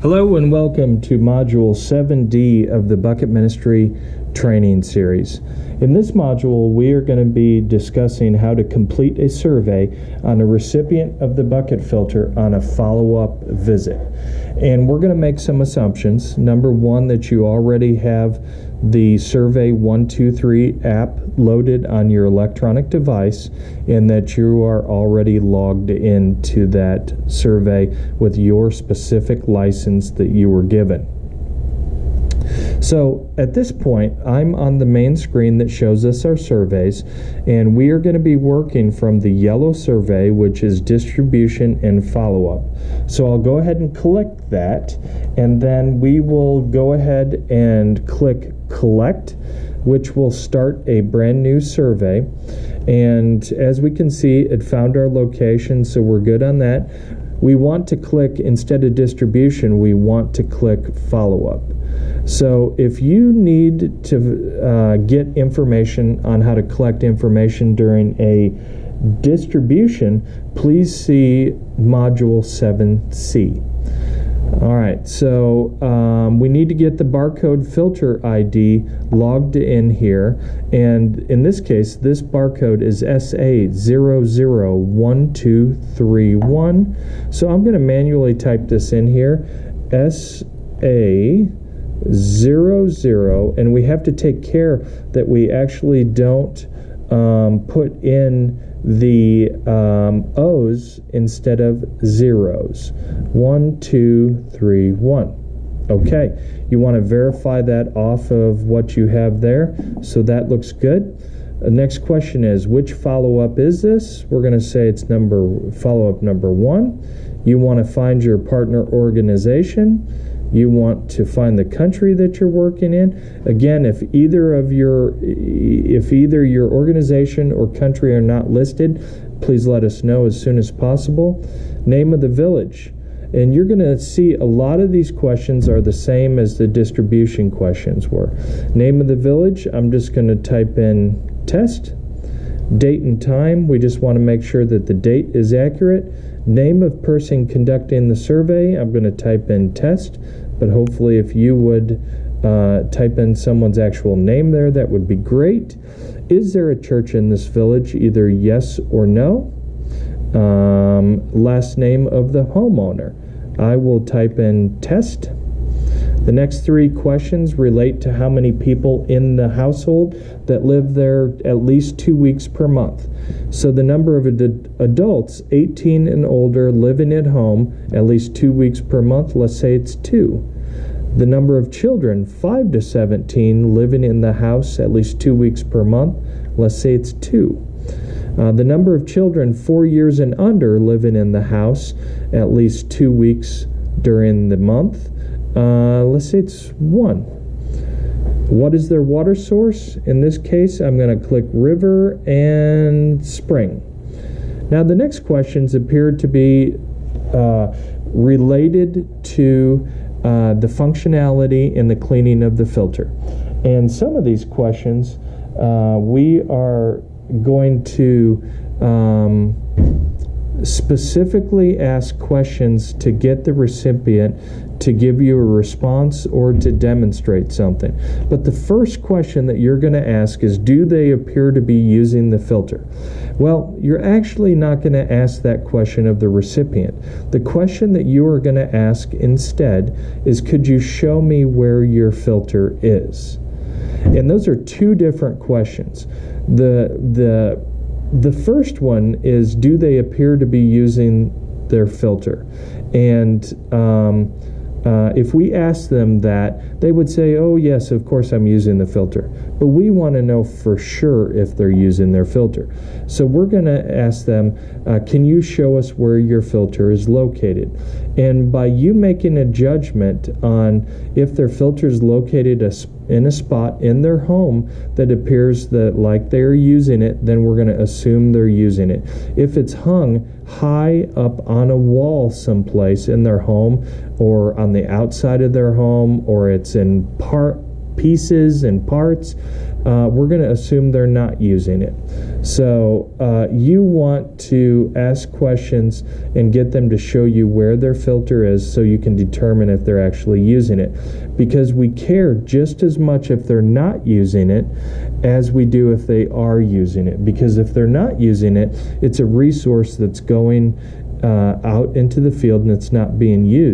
Hello and welcome to Module 7D of the Bucket Ministry Training Series. In this module, we are going to be discussing how to complete a survey on a recipient of the bucket filter on a follow-up visit. And we're going to make some assumptions. Number one, that you already have the Survey 123 app loaded on your electronic device and that you are already logged into that survey with your specific license that you were given. So at this point, I'm on the main screen that shows us our surveys, and we are going to be working from the yellow survey, which is distribution and follow-up. So I'll go ahead and click that, and then we will go ahead and click collect, which will start a brand new survey. And as we can see, it found our location, so we're good on that. We want to click, instead of distribution, we want to click follow-up. So if you need to get information on how to collect information during a distribution, please see Module 7C. All right, so we need to get the barcode filter ID logged in here, and in this case, this barcode is SA001231. So I'm going to manually type this in here, SA00, and we have to take care that we actually don't put in the O's instead of zeros. 1, 2, 3, 1. Okay, you want to verify that off of what you have there, so that looks good. The next question is, which follow-up is this? We're going to say it's follow-up number 1. You want to find your partner organization. You want to find the country that you're working in. Again, if either your organization or country are not listed, please let us know as soon as possible. Name of the village. And you're going to see a lot of these questions are the same as the distribution questions were. Name of the village, I'm just going to type in test. Date and time, we just want to make sure that the date is accurate. Name of person conducting the survey, I'm going to type in test, but hopefully if you would type in someone's actual name there, that would be great. Is there a church in this village? Either yes or no. Last name of the homeowner. I will type in test. The next 3 questions relate to how many people in the household that live there at least 2 weeks per month. So the number of adults 18 and older living at home at least 2 weeks per month, let's say it's 2. The number of children 5 to 17 living in the house at least 2 weeks per month, let's say it's 2. The number of children 4 years and under living in the house at least 2 weeks during the month, let's say it's 1. What is their water source? In this case, I'm going to click river and spring. Now the next questions appear to be related to the functionality and the cleaning of the filter. And some of these questions we are going to specifically ask questions to get the recipient to give you a response or to demonstrate something. But the first question that you're going to ask is, do they appear to be using the filter? Well, you're actually not going to ask that question of the recipient. The question that you are going to ask instead is, could you show me where your filter is? And those are 2 different questions. The first one is, do they appear to be using their filter? And if we ask them that, they would say, oh yes, of course I'm using the filter. But we want to know for sure if they're using their filter. So we're going to ask them, can you show us where your filter is located? And by you making a judgment on if their filter is located in a spot in their home that appears that like they're using it, then we're going to assume they're using it. If it's hung high up on a wall someplace in their home, or on the outside of their home, or it's in part pieces and parts, we're going to assume they're not using it. So you want to ask questions and get them to show you where their filter is so you can determine if they're actually using it. Because we care just as much if they're not using it as we do if they are using it. Because if they're not using it, it's a resource that's going out into the field and it's not being used.